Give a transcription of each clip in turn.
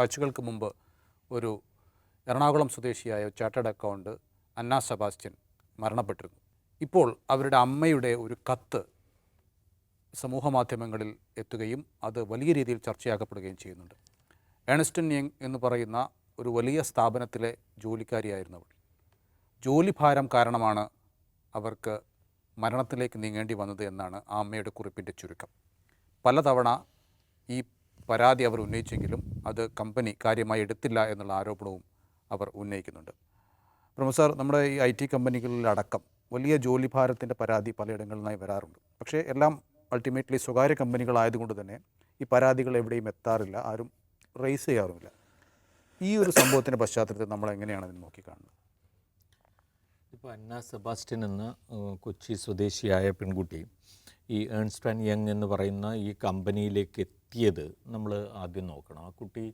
ആഴ്ചകൾക്ക് മുമ്പ് ഒരു എറണാകുളം സ്വദേശിയായ ചാർട്ടേഡ് അക്കൗണ്ട് അന്ന സെബാസ്റ്റ്യൻ മരണപ്പെട്ടിരുന്നു. ഇപ്പോൾ അവരുടെ അമ്മയുടെ ഒരു കത്ത് സമൂഹമാധ്യമങ്ങളിൽ എത്തുകയും അത് വലിയ രീതിയിൽ ചർച്ചയാക്കപ്പെടുകയും ചെയ്യുന്നുണ്ട്. ഏണസ്റ്റ് ആൻഡ് യങ് എന്ന് പറയുന്ന ഒരു വലിയ സ്ഥാപനത്തിലെ ജോലിക്കാരിയായിരുന്നവൾ. ജോലിഭാരം കാരണമാണ് അവർക്ക് മരണത്തിലേക്ക് നീങ്ങേണ്ടി വന്നത് എന്നാണ് ആ അമ്മയുടെ കുറിപ്പിൻ്റെ ചുരുക്കം. പലതവണ ഈ പരാതി അവർ ഉന്നയിച്ചെങ്കിലും അത് കമ്പനി കാര്യമായി എടുത്തില്ല എന്നുള്ള ആരോപണവും അവർ ഉന്നയിക്കുന്നുണ്ട്. പ്രൊഫസർ, നമ്മുടെ ഈ IT കമ്പനികളിലടക്കം വലിയ ജോലിഭാരത്തിൻ്റെ പരാതി പലയിടങ്ങളിൽ നിന്നായി വരാറുണ്ട്. പക്ഷേ എല്ലാം അൾട്ടിമേറ്റ്ലി സ്വകാര്യ കമ്പനികളായതുകൊണ്ട് തന്നെ ഈ പരാതികൾ എവിടെയും എത്താറില്ല, ആരും റേസ് ചെയ്യാറുമില്ല. ഈ ഒരു സംഭവത്തിൻ്റെ പശ്ചാത്തലത്തിൽ നമ്മൾ എങ്ങനെയാണ് അതിന് നോക്കിക്കാണുന്നത്? ഇപ്പോൾ അന്ന സെബാസ്റ്റ്യൻ എന്ന കൊച്ചി സ്വദേശിയായ പെൺകുട്ടി ഈ ഏൺസ്റ്റ് ആൻഡ് യങ് എന്ന് പറയുന്ന ഈ കമ്പനിയിലേക്ക് എത്തിയത് നമ്മൾ ആദ്യം നോക്കണം. ആ കുട്ടി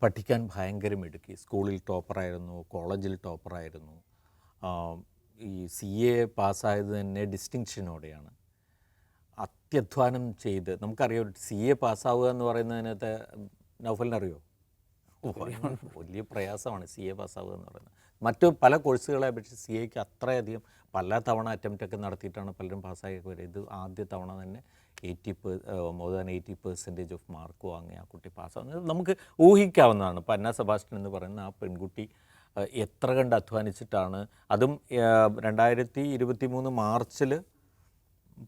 പഠിക്കാൻ ഭയങ്കര മിടുക്കി, സ്കൂളിൽ ടോപ്പറായിരുന്നു, കോളേജിൽ ടോപ്പറായിരുന്നു. ഈ CA പാസ്സായത് തന്നെ ഡിസ്റ്റിങ്ഷനോടെയാണ്. അത്യധ്വാനം ചെയ്ത്, നമുക്കറിയാം CA പാസ്സാവുക എന്ന് പറയുന്നതിനകത്ത് നൗഫലിനറിയോ വലിയ പ്രയാസമാണ് CA പാസ്സാവുക എന്ന് പറയുന്നത്. മറ്റു പല കോഴ്സുകളെ അപേക്ഷിച്ച് CAക്ക് അത്രയധികം പല തവണ അറ്റംപ്റ്റൊക്കെ നടത്തിയിട്ടാണ് പലരും പാസ്സാക്കി വരിക. ഇത് ആദ്യ തവണ തന്നെ മോർ ദാൻ 80% ഓഫ് മാർക്ക് വാങ്ങി ആ കുട്ടി പാസ്സാവുന്നത് നമുക്ക് ഊഹിക്കാവുന്നതാണ്. ഇപ്പോൾ അന്ന സെബാസ്റ്റ്യൻ എന്ന് പറയുന്ന ആ പെൺകുട്ടി എത്ര കണ്ട് അധ്വാനിച്ചിട്ടാണ്, അതും 2023 മാർച്ചിൽ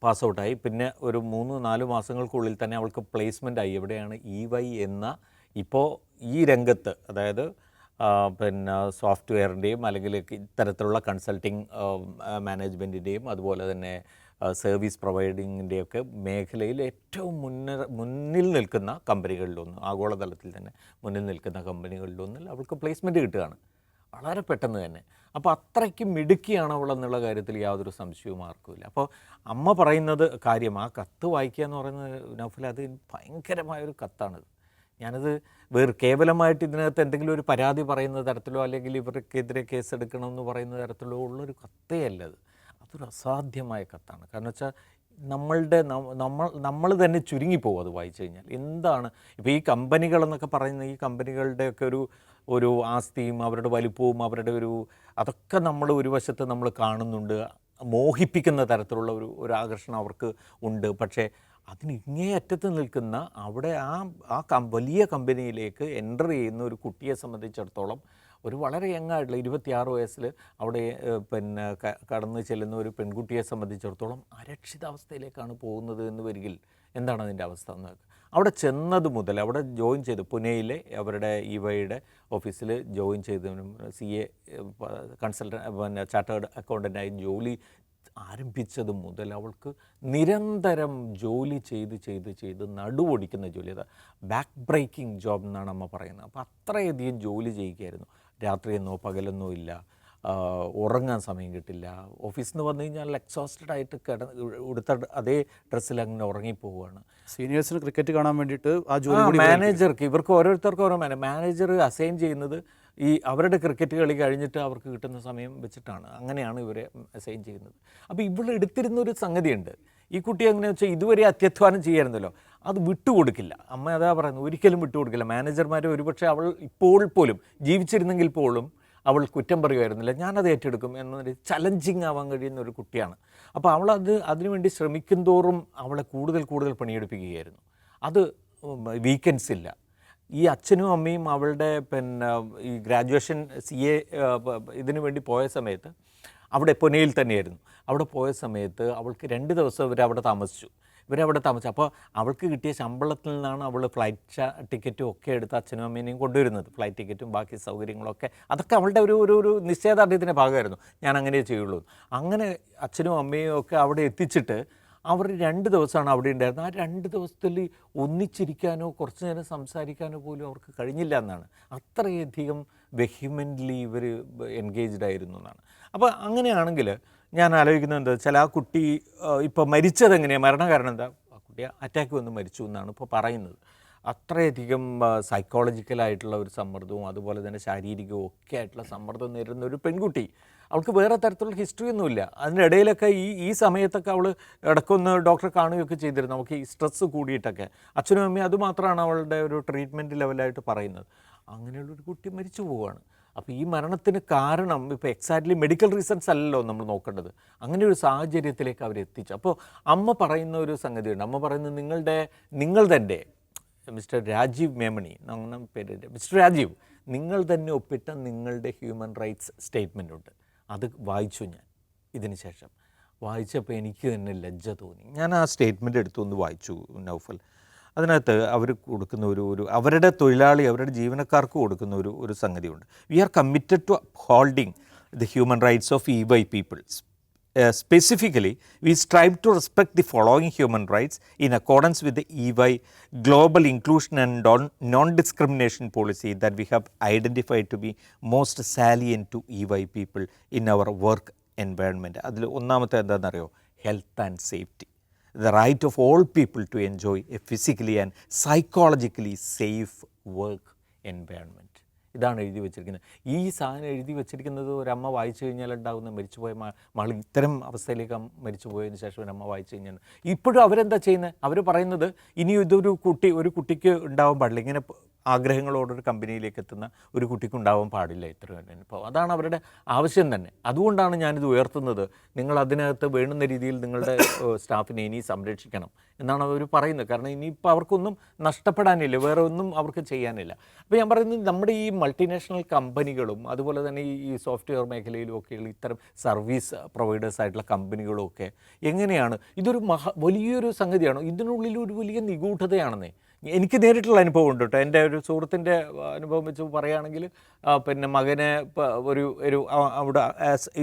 പാസ് ഔട്ടായി. പിന്നെ ഒരു 3-4 മാസങ്ങൾക്കുള്ളിൽ തന്നെ അവൾക്ക് പ്ലേസ്മെൻ്റ് ആയി. എവിടെയാണ്? EY എന്ന ഇപ്പോൾ ഈ രംഗത്ത്, അതായത് പിന്നെ സോഫ്റ്റ്വെയറിൻ്റെയും അല്ലെങ്കിൽ ഇത്തരത്തിലുള്ള കൺസൾട്ടിങ് മാനേജ്മെൻറ്റിൻ്റെയും അതുപോലെ തന്നെ സർവീസ് പ്രൊവൈഡിങ്ങിൻ്റെയൊക്കെ മേഖലയിൽ ഏറ്റവും മുന്നിൽ നിൽക്കുന്ന കമ്പനികളിലൊന്ന്, ആഗോളതലത്തിൽ തന്നെ മുന്നിൽ നിൽക്കുന്ന കമ്പനികളിലൊന്നിൽ അവൾക്ക് പ്ലേസ്മെൻറ്റ് കിട്ടുകയാണ് വളരെ പെട്ടെന്ന് തന്നെ. അപ്പോൾ അത്രയ്ക്ക് മിടുക്കിയാണ് അവളെന്നുള്ള കാര്യത്തിൽ യാതൊരു സംശയവും ആർക്കുമില്ല. അപ്പോൾ അമ്മ പറയുന്നത് കാര്യം, ആ കത്ത് വായിക്കുക എന്ന് പറയുന്നത് നൗഫൽ, അത് ഭയങ്കരമായൊരു കത്താണത്. ഞാനത് കേവലമായിട്ട് ഇതിനകത്ത് എന്തെങ്കിലും ഒരു പരാതി പറയുന്ന തരത്തിലോ അല്ലെങ്കിൽ ഇവർക്കെതിരെ കേസെടുക്കണമെന്ന് പറയുന്ന തരത്തിലോ ഉള്ളൊരു കത്തേ അല്ലത്. അതൊരു അസാധ്യമായ കത്താണ്. കാരണം വെച്ചാൽ നമ്മൾ തന്നെ ചുരുങ്ങിപ്പോകും അത് വായിച്ചു കഴിഞ്ഞാൽ. എന്താണ് ഇപ്പോൾ ഈ കമ്പനികളെന്നൊക്കെ പറയുന്ന ഈ കമ്പനികളുടെയൊക്കെ ഒരു ആസ്തിയും അവരുടെ വലിപ്പവും അവരുടെ അതൊക്കെ നമ്മൾ ഒരു വശത്ത് നമ്മൾ കാണുന്നുണ്ട്. മോഹിപ്പിക്കുന്ന തരത്തിലുള്ള ഒരു ആകർഷണം അവർക്ക് ഉണ്ട്. പക്ഷേ അതിന് ഇങ്ങേയറ്റത്ത് നിൽക്കുന്ന അവിടെ വലിയ കമ്പനിയിലേക്ക് എൻ്റർ ചെയ്യുന്ന ഒരു കുട്ടിയെ സംബന്ധിച്ചിടത്തോളം, ഒരു വളരെ യങ്ങായിട്ടുള്ള 26 വയസ്സിൽ അവിടെ പിന്നെ കടന്നു ചെല്ലുന്ന ഒരു പെൺകുട്ടിയെ സംബന്ധിച്ചിടത്തോളം അരക്ഷിതാവസ്ഥയിലേക്കാണ് പോകുന്നത് എന്ന് വരികിൽ എന്താണ് അതിൻ്റെ അവസ്ഥ എന്ന്? അവിടെ ചെന്നത് മുതൽ അവിടെ ജോയിൻ ചെയ്ത് പുനെയിലെ അവരുടെ EYയുടെ ഓഫീസിൽ ജോയിൻ ചെയ്തതിനും CA പിന്നെ ചാർട്ടേഡ് അക്കൗണ്ടൻ്റായി ജോലി ആരംഭിച്ചത് മുതൽ അവൾക്ക് നിരന്തരം ജോലി ചെയ്ത് നടുവൊടിക്കുന്ന ജോലി, അത് ബാക്ക് ബ്രേക്കിംഗ് ജോബ് എന്നാണ് അമ്മ പറയുന്നത്. അപ്പോൾ അത്രയധികം ജോലി ചെയ്യുകയായിരുന്നു. രാത്രിയെന്നോ പകലെന്നോ ഇല്ല, ഉറങ്ങാൻ സമയം കിട്ടില്ല. ഓഫീസിൽ നിന്ന് വന്നു കഴിഞ്ഞാൽ എക്സോസ്റ്റഡ് ആയിട്ട് ഉടുത്ത അതേ ഡ്രസ്സിൽ അങ്ങനെ ഉറങ്ങിപ്പോവുകയാണ്. സീനിയേഴ്സിന് ക്രിക്കറ്റ് കാണാൻ വേണ്ടിയിട്ട് ആ ജോലി മാനേജർക്ക്, ഇവർക്ക് ഓരോരുത്തർക്കും ഓരോ മാനേജർ അസൈൻ ചെയ്യുന്നത് ഈ അവരുടെ ക്രിക്കറ്റ് കളി കഴിഞ്ഞിട്ട് അവർക്ക് കിട്ടുന്ന സമയം വെച്ചിട്ടാണ്. അങ്ങനെയാണ് ഇവരെ അസൈൻ ചെയ്യുന്നത്. അപ്പോൾ ഇവിടെ എടുത്തിരുന്നൊരു സംഗതിയുണ്ട്. ഈ കുട്ടി എങ്ങനെയാണെന്ന് വെച്ചാൽ ഇതുവരെ അത്യധ്വാനം ചെയ്യായിരുന്നല്ലോ, അത് വിട്ടുകൊടുക്കില്ല. അമ്മ അതാ പറയുന്നത്, ഒരിക്കലും വിട്ടുകൊടുക്കില്ല. മാനേജർമാർ ഒരുപക്ഷെ അവൾ ഇപ്പോൾ പോലും ജീവിച്ചിരുന്നെങ്കിൽ പോലും അവൾ കുറ്റം പറയുമായിരുന്നില്ല, ഞാനത് ഏറ്റെടുക്കും എന്നൊരു ചലഞ്ചിങ് ആവാൻ കഴിയുന്ന ഒരു കുട്ടിയാണ്. അപ്പോൾ അതിനുവേണ്ടി ശ്രമിക്കും തോറും അവളെ കൂടുതൽ പണിയെടുപ്പിക്കുകയായിരുന്നു. അത് വീക്കെൻഡ്സ് ഇല്ല. ഈ അച്ഛനും അമ്മയും അവളുടെ പിന്നെ ഈ ഗ്രാജുവേഷൻ CA ഇതിനു വേണ്ടി പോയ സമയത്ത് അവിടെ പുനെയിൽ തന്നെയായിരുന്നു. അവിടെ പോയ സമയത്ത് അവൾക്ക് 2 ദിവസം ഇവരവിടെ താമസിച്ചു. അപ്പോൾ അവൾക്ക് കിട്ടിയ ശമ്പളത്തിൽ നിന്നാണ് അവൾ ഫ്ലൈറ്റ് ടിക്കറ്റും ഒക്കെ എടുത്ത് അച്ഛനും അമ്മേനെയും കൊണ്ടുവരുന്നത്. ഫ്ലൈറ്റ് ടിക്കറ്റും ബാക്കി സൗകര്യങ്ങളൊക്കെ, അതൊക്കെ അവളുടെ ഒരു നിശ്ചയദാർഢ്യത്തിൻ്റെ ഭാഗമായിരുന്നു. ഞാൻ അങ്ങനെ ചെയ്യുള്ളൂ. അങ്ങനെ അച്ഛനും അമ്മയും ഒക്കെ അവിടെ എത്തിച്ചിട്ട് അവർ 2 ദിവസമാണ് അവിടെ ഉണ്ടായിരുന്നത്. ആ 2 ദിവസത്തിൽ ഒന്നിച്ചിരിക്കാനോ കുറച്ച് നേരം സംസാരിക്കാനോ പോലും അവർക്ക് കഴിഞ്ഞില്ല എന്നാണ്. അത്രയധികം വെഹിമെൻ്റ്ലി ഇവർ എൻഗേജ്ഡ് ആയിരുന്നു എന്നാണ്. അപ്പോൾ അങ്ങനെയാണെങ്കിൽ ഞാൻ ആലോചിക്കുന്നത് എന്താ വെച്ചാൽ, ആ കുട്ടി ഇപ്പോൾ മരിച്ചത് എങ്ങനെയാണ്, മരണകാരണം എന്താ? ആ കുട്ടി അറ്റാക്ക് വന്ന് മരിച്ചു എന്നാണ് ഇപ്പോൾ പറയുന്നത്. അത്രയധികം സൈക്കോളജിക്കലായിട്ടുള്ള ഒരു സമ്മർദ്ദവും അതുപോലെ തന്നെ ശാരീരികവും ഒക്കെ ആയിട്ടുള്ള സമ്മർദ്ദം നേരിടുന്ന ഒരു പെൺകുട്ടി അവൾക്ക് വേറെ തരത്തിലുള്ള ഹിസ്റ്ററി ഒന്നുമില്ല. അതിനിടയിലൊക്കെ ഈ സമയത്തൊക്കെ അവൾ ഇടയ്ക്കൊന്ന് ഡോക്ടറെ കാണുകയൊക്കെ ചെയ്തിരുന്നു. നമുക്ക് ഈ സ്ട്രെസ്സ് കൂടിയിട്ടൊക്കെ അച്ഛനും അമ്മയും അതുമാത്രമാണ് അവളുടെ ഒരു ട്രീറ്റ്മെൻറ്റ് ലെവലായിട്ട് പറയുന്നത്. അങ്ങനെയുള്ളൊരു കുട്ടി മരിച്ചു പോവുകയാണ്. അപ്പോൾ ഈ മരണത്തിന് കാരണം ഇപ്പോൾ എക്സാക്ട്ലി മെഡിക്കൽ റീസൺസ് അല്ലല്ലോ നമ്മൾ നോക്കേണ്ടത്. അങ്ങനെ ഒരു സാഹചര്യത്തിലേക്ക് അവരെത്തിച്ചു. അപ്പോൾ അമ്മ പറയുന്ന ഒരു സംഗതിയുണ്ട്. അമ്മ പറയുന്നത് നിങ്ങൾ തന്നെ മിസ്റ്റർ രാജീവ് മേമണി അങ്ങനെ പേരുണ്ട്, മിസ്റ്റർ രാജീവ്, നിങ്ങൾ തന്നെ ഒപ്പിട്ട നിങ്ങളുടെ ഹ്യൂമൻ റൈറ്റ്സ് സ്റ്റേറ്റ്മെൻ്റ് ഉണ്ട്. അത് വായിച്ചു ഞാൻ ഇതിന് ശേഷം. വായിച്ചപ്പോൾ എനിക്ക് തന്നെ ലജ്ജ തോന്നി. ഞാൻ ആ സ്റ്റേറ്റ്മെൻ്റ് എടുത്തൊന്ന് വായിച്ചു നൗഫൽ. അതിനകത്ത് അവർ കൊടുക്കുന്ന ഒരു അവരുടെ തൊഴിലാളി, അവരുടെ ജീവനക്കാർക്ക് കൊടുക്കുന്ന ഒരു സംഗതിയുണ്ട്. We are committed to holding the human rights of EY peoples. Specifically, we strive to respect the following human rights in accordance with the EY Global Inclusion and Non-Discrimination Policy that we have identified to be most salient to EY people in our work environment. അതിൽ ഒന്നാമത്തെ എന്താണെന്നറിയോ? Health and safety. The right of all people to enjoy a physically and psychologically safe work environment. ഇതാണ് എഴുതി വെച്ചിരിക്കുന്നത്. ഈ സാധനം എഴുതി വെച്ചിരിക്കുന്നത് ഒരമ്മ വായിച്ചു കഴിഞ്ഞാൽ ഉണ്ടാകുന്ന മരിച്ചുപോയ മകൾ ഇത്തരം അവസ്ഥയിലേക്ക് മരിച്ചു പോയതിന് ശേഷം ഒരമ്മ വായിച്ചു കഴിഞ്ഞാൽ ഇപ്പോഴും അവരെന്താ ചെയ്യുന്നത്? അവർ പറയുന്നത് ഇനി ഇതൊരു ഒരു കുട്ടിക്ക് ഉണ്ടാവാൻ പാടില്ല. ഇങ്ങനെ ആഗ്രഹങ്ങളോടൊരു കമ്പനിയിലേക്ക് എത്തുന്ന ഒരു കുട്ടിക്ക് ഉണ്ടാവാൻ പാടില്ല ഇത്ര അനുഭവം. അതാണ് അവരുടെ ആവശ്യം തന്നെ. അതുകൊണ്ടാണ് ഞാനിത് ഉയർത്തുന്നത്. നിങ്ങൾ അതിനകത്ത് വേണ്ടുന്ന രീതിയിൽ നിങ്ങളുടെ സ്റ്റാഫിനെ ഇനി സംരക്ഷിക്കണം എന്നാണ് അവർ പറയുന്നത്. കാരണം ഇനിയിപ്പോൾ അവർക്കൊന്നും നഷ്ടപ്പെടാനില്ല, വേറെ ഒന്നും അവർക്ക് ചെയ്യാനില്ല. അപ്പോൾ ഞാൻ പറയുന്നത് നമ്മുടെ ഈ മൾട്ടിനാഷണൽ കമ്പനികളും അതുപോലെ തന്നെ ഈ സോഫ്റ്റ്വെയർ മേഖലയിലും ഒക്കെയുള്ള ഇത്തരം സർവീസ് പ്രൊവൈഡേഴ്സായിട്ടുള്ള കമ്പനികളും ഒക്കെ എങ്ങനെയാണ് ഇതൊരു വലിയൊരു സംഗതിയാണോ? ഇതിനുള്ളിൽ ഒരു വലിയ നിഗൂഢതയാണെന്നേ എനിക്ക് നേരിട്ടുള്ള അനുഭവം ഉണ്ട് കേട്ടോ. എൻ്റെ ഒരു സുഹൃത്തിൻ്റെ അനുഭവം വെച്ച് പറയുകയാണെങ്കിൽ പിന്നെ മകനെ അവിടെ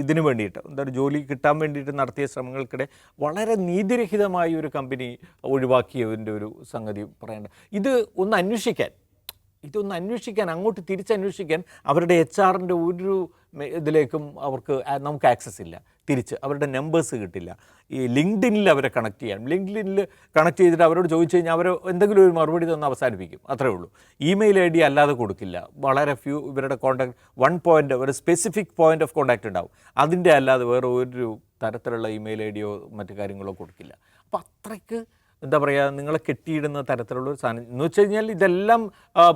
ഇതിന് വേണ്ടിയിട്ട് ഒരു ജോലി കിട്ടാൻ വേണ്ടിയിട്ട് നടത്തിയ ശ്രമങ്ങൾക്കിടെ വളരെ നീതിരഹിതമായ ഒരു കമ്പനി ഒഴിവാക്കിയതിൻ്റെ ഒരു സംഗതി പറയേണ്ട. ഇതൊന്ന് അന്വേഷിക്കാൻ അങ്ങോട്ട് തിരിച്ചന്വേഷിക്കാൻ അവരുടെ HR-ൻ്റെ ഒരു ഇതിലേക്കും നമുക്ക് ആക്സസ് ഇല്ല. തിരിച്ച് അവരുടെ നമ്പേഴ്സ് കിട്ടില്ല. ഈ ലിങ്ക്ഡിനിൽ അവരെ കണക്ട് ചെയ്യാം. ലിങ്ക്ഡിനിൽ കണക്ട് ചെയ്തിട്ട് അവരോട് ചോദിച്ചു കഴിഞ്ഞാൽ അവർ എന്തെങ്കിലും ഒരു മറുപടി തന്ന് അവസാനിപ്പിക്കും. അത്രേ ഉള്ളൂ. ഇമെയിൽ ID അല്ലാതെ കൊടുക്കില്ല. വളരെ ഇവരുടെ കോൺടാക്ട് ഒരു സ്പെസിഫിക് പോയിൻ്റ് ഓഫ് കോൺടാക്റ്റ് ഉണ്ടാവും. അതിൻ്റെ അല്ലാതെ വേറെ ഒരു തരത്തിലുള്ള ഇമെയിൽ ID മറ്റു കാര്യങ്ങളോ കൊടുക്കില്ല. അപ്പോൾ അത്രയ്ക്ക് എന്താ പറയുക, നിങ്ങളെ കെട്ടിയിടുന്ന തരത്തിലുള്ള ഒരു സാധനം എന്ന് വെച്ച് കഴിഞ്ഞാൽ ഇതെല്ലാം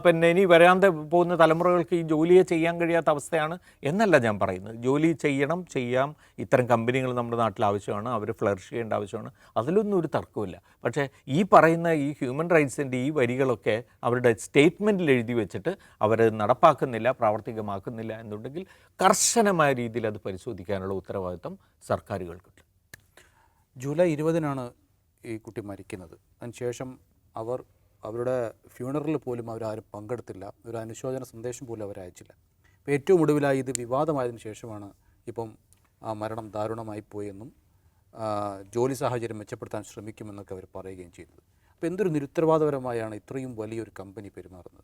പിന്നെ ഇനി വരാൻ പോകുന്ന തലമുറകൾക്ക് ഈ ജോലിയെ ചെയ്യാൻ കഴിയാത്ത അവസ്ഥയാണ് എന്നല്ല ഞാൻ പറയുന്നത്. ജോലി ചെയ്യാം. ഇത്തരം കമ്പനികൾ നമ്മുടെ നാട്ടിൽ ആവശ്യമാണ്. അവർ ഫ്ലറിഷ് ചെയ്യേണ്ട ആവശ്യമാണ്. അതിലൊന്നും ഒരു തർക്കമില്ല. പക്ഷേ ഈ പറയുന്ന ഈ ഹ്യൂമൻ റൈറ്റ്സിൻ്റെ ഈ വരികളൊക്കെ അവരുടെ സ്റ്റേറ്റ്മെൻറ്റിൽ എഴുതി വെച്ചിട്ട് അവർ നടപ്പാക്കുന്നില്ല, പ്രാവർത്തികമാക്കുന്നില്ല എന്നുണ്ടെങ്കിൽ കർശനമായ രീതിയിൽ അത് പരിശോധിക്കാനുള്ള ഉത്തരവാദിത്വം സർക്കാരുകൾക്കുണ്ട്. ജൂലൈ 20-നാണ് ഈ കുട്ടി മരിക്കുന്നത്. അതിനുശേഷം അവരുടെ ഫ്യൂണറലിൽ പോലും അവരാരും പങ്കെടുത്തില്ല. ഒരു അനുശോചന സന്ദേശം പോലും അവർ അയച്ചില്ല. ഇപ്പോൾ ഏറ്റവും ഒടുവിലായി ഇത് വിവാദമായതിനു ശേഷമാണ് ഇപ്പം ആ മരണം ദാരുണമായി പോയെന്നും ജോലി സാഹചര്യം മെച്ചപ്പെടുത്താൻ ശ്രമിക്കുമെന്നൊക്കെ അവർ പറയുകയും ചെയ്തത്. അപ്പോൾ എന്തൊരു നിരുത്തരവാദപരമായാണ് ഇത്രയും വലിയൊരു കമ്പനി പെരുമാറുന്നത്?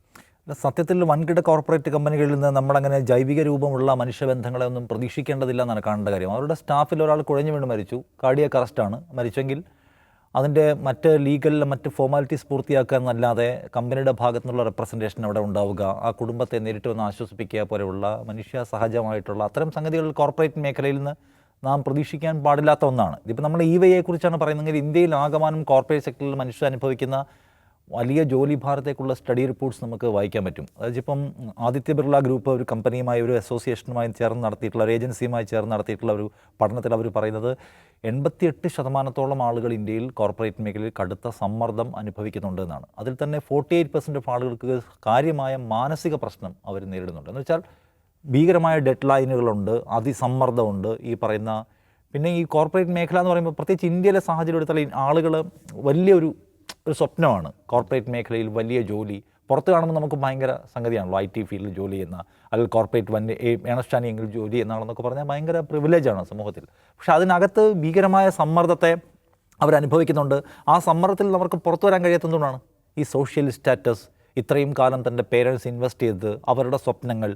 സത്യത്തിൽ വൻകിട കോർപ്പറേറ്റ് കമ്പനികളിൽ നിന്ന് നമ്മളങ്ങനെ ജൈവിക രൂപമുള്ള മനുഷ്യബന്ധങ്ങളെ ഒന്നും പ്രതീക്ഷിക്കേണ്ടതില്ല എന്നാണ് കാണേണ്ട കാര്യം. അവരുടെ സ്റ്റാഫിൽ ഒരാൾ കുഴഞ്ഞു വീണ് മരിച്ചു. കാർഡിയാക് അറസ്റ്റാണ്. മരിച്ചെങ്കിൽ അതിൻ്റെ മറ്റ് ഫോർമാലിറ്റീസ് പൂർത്തിയാക്കുക എന്നല്ലാതെ കമ്പനിയുടെ ഭാഗത്തു നിന്നുള്ള റെപ്രസെൻറ്റേഷൻ അവിടെ ഉണ്ടാവുക, ആ കുടുംബത്തെ നേരിട്ട് വന്ന് ആശ്വസിപ്പിക്കുക പോലെയുള്ള മനുഷ്യ സഹജമായിട്ടുള്ള അത്തരം സംഗതികൾ കോർപ്പറേറ്റ് മേഖലയിൽ നിന്ന് നാം പ്രതീക്ഷിക്കാൻ പാടില്ലാത്ത ഒന്നാണ്. ഇതിപ്പോൾ നമ്മൾ EYയെക്കുറിച്ചാണ് പറയുന്നതെങ്കിൽ ഇന്ത്യയിൽ ആകമാനം കോർപ്പറേറ്റ് സെക്ടറിൽ മനുഷ്യർ അനുഭവിക്കുന്ന വലിയ ജോലി ഭാരത്തേക്കുള്ള സ്റ്റഡി റിപ്പോർട്ട്സ് നമുക്ക് വായിക്കാൻ പറ്റും. അതായത് ഇപ്പം ആദിത്യ ബിർള ഗ്രൂപ്പ് ഒരു കമ്പനിയുമായി ഒരു അസോസിയേഷനുമായി ചേർന്ന് നടത്തിയിട്ടുള്ള ഒരു ഏജൻസിയുമായി ചേർന്ന് നടത്തിയിട്ടുള്ള ഒരു പഠനത്തിൽ അവർ പറയുന്നത് 88% ആളുകൾ ഇന്ത്യയിൽ കോർപ്പറേറ്റ് മേഖലയിൽ കടുത്ത സമ്മർദ്ദം അനുഭവിക്കുന്നുണ്ട് എന്നാണ്. അതിൽ തന്നെ 48% ഓഫ് ആളുകൾക്ക് കാര്യമായ മാനസിക പ്രശ്നം അവർ നേരിടുന്നുണ്ട്. എന്ന് വെച്ചാൽ ഭീകരമായ ഡെഡ് ലൈനുകളുണ്ട്, അതിസമ്മർദ്ദമുണ്ട്. ഈ പറയുന്ന പിന്നെ ഈ കോർപ്പറേറ്റ് മേഖല എന്ന് പറയുമ്പോൾ പ്രത്യേകിച്ച് ഇന്ത്യയിലെ സാഹചര്യം എടുത്താൽ ആളുകൾ വലിയൊരു സ്വപ്നമാണ് കോർപ്പറേറ്റ് മേഖലയിൽ വലിയ ജോലി. പുറത്ത് കാണുമ്പോൾ നമുക്ക് ഭയങ്കര സംഗതിയാണല്ലോ, IT ഫീൽഡിൽ ജോലി ചെയ്യുന്ന അല്ലെങ്കിൽ കോർപ്പറേറ്റ് ഏണസ്റ്റ് ആൻഡ് യങ്ങിൽ ജോലി ചെയ്യുന്നതാണെന്നൊക്കെ പറഞ്ഞാൽ ഭയങ്കര പ്രിവിലേജാണ് സമൂഹത്തിൽ. പക്ഷേ അതിനകത്ത് ഭീകരമായ സമ്മർദ്ദത്തെ അവരനുഭവിക്കുന്നുണ്ട്. ആ സമ്മർദ്ദത്തിൽ അവർക്ക് പുറത്തു വരാൻ കഴിയാത്തതുകൊണ്ടാണ് ഈ സോഷ്യൽ സ്റ്റാറ്റസ്. ഇത്രയും കാലം തൻ്റെ പേരൻസ് ഇൻവെസ്റ്റ് ചെയ്തത്, അവരുടെ സ്വപ്നങ്ങൾ,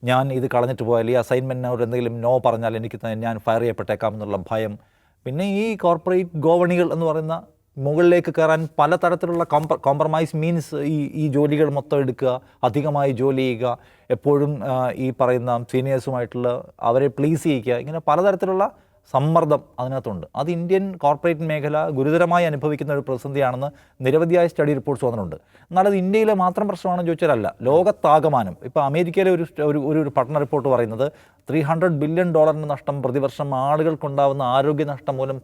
ഞാൻ ഇത് കളഞ്ഞിട്ട് പോയാൽ ഈ അസൈൻമെൻറ്റിനോട് എന്തെങ്കിലും നോ പറഞ്ഞാൽ ഞാൻ ഫയർ ചെയ്യപ്പെട്ടേക്കാം എന്നുള്ള ഭയം. പിന്നെ ഈ കോർപ്പറേറ്റ് ഗോവണികൾ എന്ന് പറയുന്ന മുകളിലേക്ക് കയറാൻ പലതരത്തിലുള്ള കോംപ്രമൈസ് മീൻസ് ഈ ജോലികൾ മൊത്തം എടുക്കുക, അധികമായി ജോലി ചെയ്യുക, എപ്പോഴും ഈ പറയുന്ന സീനിയേഴ്സുമായിട്ടുള്ള അവരെ പ്ലീസ് ചെയ്യിക്കുക, ഇങ്ങനെ പലതരത്തിലുള്ള സമ്മർദ്ദം അതിനകത്തുണ്ട്. അത് ഇന്ത്യൻ കോർപ്പറേറ്റ് മേഖല ഗുരുതരമായി അനുഭവിക്കുന്ന ഒരു പ്രതിസന്ധിയാണെന്ന് നിരവധിയായ സ്റ്റഡി റിപ്പോർട്ട്സ് വന്നിട്ടുണ്ട്. എന്നാൽ അത് ഇന്ത്യയിലെ മാത്രം പ്രശ്നമാണെന്ന് ചോദിച്ചാലല്ല, ലോകത്താകമാനം. ഇപ്പോൾ അമേരിക്കയിലെ ഒരു പഠന റിപ്പോർട്ട് പറയുന്നത് $300 ബില്യൺ നഷ്ടം പ്രതിവർഷം ആളുകൾക്കുണ്ടാകുന്ന ആരോഗ്യ നഷ്ടം മൂലം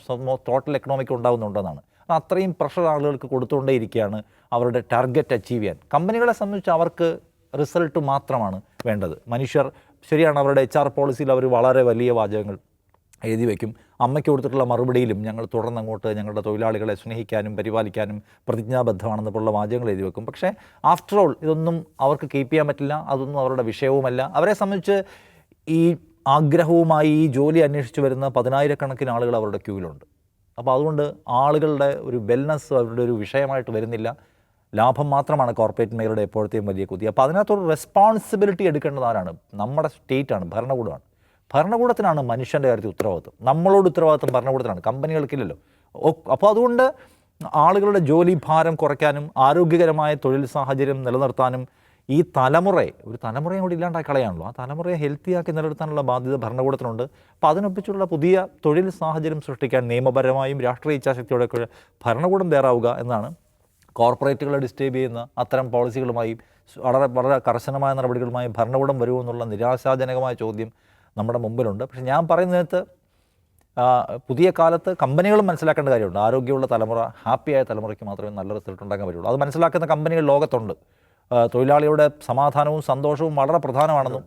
ടോട്ടൽ എക്കണോമിക്ക് ഉണ്ടാകുന്നുണ്ടെന്നാണ്. അത്രയും പ്രഷർ ആളുകൾക്ക് കൊടുത്തുകൊണ്ടേയിരിക്കുകയാണ് അവരുടെ ടാർഗറ്റ് അച്ചീവ് ചെയ്യാൻ. കമ്പനികളെ സംബന്ധിച്ച് അവർക്ക് റിസൾട്ട് മാത്രമാണ് വേണ്ടത്. മനുഷ്യർ ശരിയാണ്, അവരുടെ HR പോളിസിയിൽ അവർ വളരെ വലിയ വാചകങ്ങൾ എഴുതി വയ്ക്കും. അമ്മയ്ക്ക് കൊടുത്തിട്ടുള്ള മറുപടിയിലും ഞങ്ങൾ തുടർന്നങ്ങോട്ട് ഞങ്ങളുടെ തൊഴിലാളികളെ സ്നേഹിക്കാനും പരിപാലിക്കാനും പ്രതിജ്ഞാബദ്ധമാണെന്നുള്ള വാചകങ്ങൾ എഴുതി വെക്കും. പക്ഷേ ആഫ്റ്റർ ഓൾ ഇതൊന്നും അവർക്ക് കീപ്പ് ചെയ്യാൻ പറ്റില്ല, അതൊന്നും അവരുടെ വിഷയവുമല്ല. അവരെ സംബന്ധിച്ച് ഈ ആഗ്രഹവുമായി ഈ ജോലി അന്വേഷിച്ച് വരുന്ന 10,000-കണക്കിന് ആളുകൾ അവരുടെ ക്യൂവിലുണ്ട്. അപ്പോൾ അതുകൊണ്ട് ആളുകളുടെ ഒരു വെൽനസ് അവരുടെ ഒരു വിഷയമായിട്ട് വരുന്നില്ല. ലാഭം മാത്രമാണ് കോർപ്പറേറ്റ് മേഖലയുടെ എപ്പോഴത്തെയും വലിയ കുതി. അപ്പോൾ അതിനകത്തൊരു റെസ്പോൺസിബിലിറ്റി എടുക്കേണ്ടത് ആരാണ്? നമ്മുടെ സ്റ്റേറ്റാണ്, ഭരണകൂടമാണ്. ഭരണകൂടത്തിനാണ് മനുഷ്യൻ്റെ കാര്യത്തിൽ ഉത്തരവാദിത്വം. നമ്മളോട് ഉത്തരവാദിത്വം ഭരണകൂടത്തിനാണ്, കമ്പനികൾക്കില്ലല്ലോ. അപ്പോൾ അതുകൊണ്ട് ആളുകളുടെ ജോലി ഭാരം കുറയ്ക്കാനും ആരോഗ്യകരമായ തൊഴിൽ സാഹചര്യം നിലനിർത്താനും ഈ ഒരു തലമുറയും കൂടി ഇല്ലാണ്ടായി കളയാണല്ലോ, ആ തലമുറയെ ഹെൽത്തിയാക്കി നിലനിർത്താനുള്ള ബാധ്യത ഭരണകൂടത്തിനുണ്ട്. അപ്പോൾ അതിനൊപ്പിച്ചുള്ള പുതിയ തൊഴിൽ സാഹചര്യം സൃഷ്ടിക്കാൻ നിയമപരമായും രാഷ്ട്രീയ ഇച്ഛാശക്തിയോടൊക്കെ ഭരണകൂടം തയ്യാറാവുക എന്നാണ്. കോർപ്പറേറ്റുകളെ ഡിസ്റ്റർബ് ചെയ്യുന്ന അത്തരം പോളിസികളുമായി വളരെ കർശനമായ നടപടികളുമായി ഭരണകൂടം വരുമെന്നുള്ള നിരാശാജനകമായ ചോദ്യം നമ്മുടെ മുമ്പിലുണ്ട്. പക്ഷേ ഞാൻ പറയുന്നതിനകത്ത് പുതിയ കാലത്ത് കമ്പനികളും മനസ്സിലാക്കേണ്ട കാര്യമുണ്ട്. ആരോഗ്യമുള്ള തലമുറ, ഹാപ്പിയായ തലമുറയ്ക്ക് മാത്രമേ നല്ല റിസൾട്ട് ഉണ്ടാക്കാൻ പറ്റുള്ളൂ. അത് മനസ്സിലാക്കുന്ന കമ്പനികൾ ലോകത്തുണ്ട്. തൊഴിലാളിയുടെ സമാധാനവും സന്തോഷവും വളരെ പ്രധാനമാണെന്നും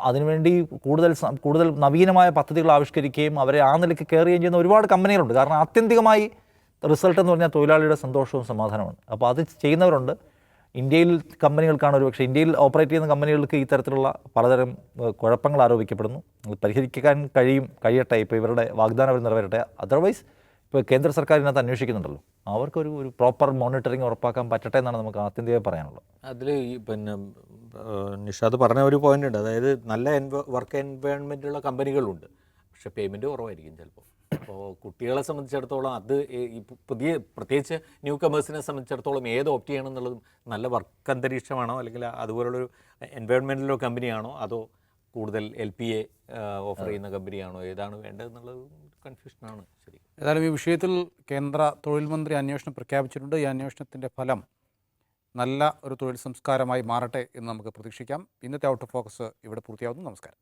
അതിനുവേണ്ടി കൂടുതൽ നവീനമായ പദ്ധതികൾ ആവിഷ്കരിക്കുകയും അവരെ ആ നിലയ്ക്ക് കയറുകയും ചെയ്യുന്ന ഒരുപാട് കമ്പനികളുണ്ട്. കാരണം ആത്യന്തികമായി റിസൾട്ട് എന്ന് പറഞ്ഞാൽ തൊഴിലാളിയുടെ സന്തോഷവും സമാധാനമാണ്. അപ്പോൾ അത് ചെയ്യുന്നവരുണ്ട്. ഇന്ത്യയിൽ കമ്പനികൾക്കാണ് ഒരുപക്ഷെ ഇന്ത്യയിൽ ഓപ്പറേറ്റ് ചെയ്യുന്ന കമ്പനികൾക്ക് ഈ തരത്തിലുള്ള പലതരം കുഴപ്പങ്ങൾ ആരോപിക്കപ്പെടുന്നു. അത് പരിഹരിക്കാൻ കഴിയട്ടെ. ഇപ്പോൾ ഇവരുടെ വാഗ്ദാനം അവർ നിറവേറട്ടെ. അതർവൈസ് ഇപ്പോൾ കേന്ദ്ര സർക്കാർ ഇതിനകത്ത് അന്വേഷിക്കുന്നുണ്ടല്ലോ, അവർക്കൊരു പ്രോപ്പർ മോണിറ്ററിങ് ഉറപ്പാക്കാൻ പറ്റട്ടെ എന്നാണ് നമുക്ക് ആത്യന്തികമായി പറയാനുള്ളത്. അതിൽ ഈ നിഷാദ് പറഞ്ഞ ഒരു പോയിന്റ് ഉണ്ട്. അതായത് നല്ല വർക്ക് എൻവയോൺമെൻറ്റുള്ള കമ്പനികളുണ്ട്, പക്ഷേ പേയ്മെൻറ്റ് കുറവായിരിക്കും ചിലപ്പോൾ. അപ്പോൾ കുട്ടികളെ സംബന്ധിച്ചിടത്തോളം അത് ഈ പ്രത്യേകിച്ച് ന്യൂ കമേഴ്സിനെ സംബന്ധിച്ചിടത്തോളം ഏത് ഓപ്റ്റ് ചെയ്യണം എന്നുള്ളതും, നല്ല വർക്ക് അന്തരീക്ഷമാണോ അല്ലെങ്കിൽ അതുപോലുള്ളൊരു എൻവയോൺമെൻറ്റിലോ കമ്പനിയാണോ, അതോ കൂടുതൽ LPA ഓഫർ ചെയ്യുന്ന കമ്പനിയാണോ, ഏതാണ് വേണ്ടതെന്നുള്ളത് കൺഫ്യൂഷനാണ്. ശരി, ഏതായാലും ഈ വിഷയത്തിൽ കേന്ദ്ര തൊഴിൽ മന്ത്രി അന്വേഷണം പ്രഖ്യാപിച്ചിട്ടുണ്ട്. ഈ അന്വേഷണത്തിൻ്റെ ഫലം നല്ല ഒരു തൊഴിൽ സംസ്കാരമായി മാറട്ടെ എന്ന് നമുക്ക് പ്രതീക്ഷിക്കാം. ഇന്നത്തെ ഔട്ട് ഓഫ് ഫോക്കസ് ഇവിടെ പൂർത്തിയാവുന്നു. നമസ്കാരം.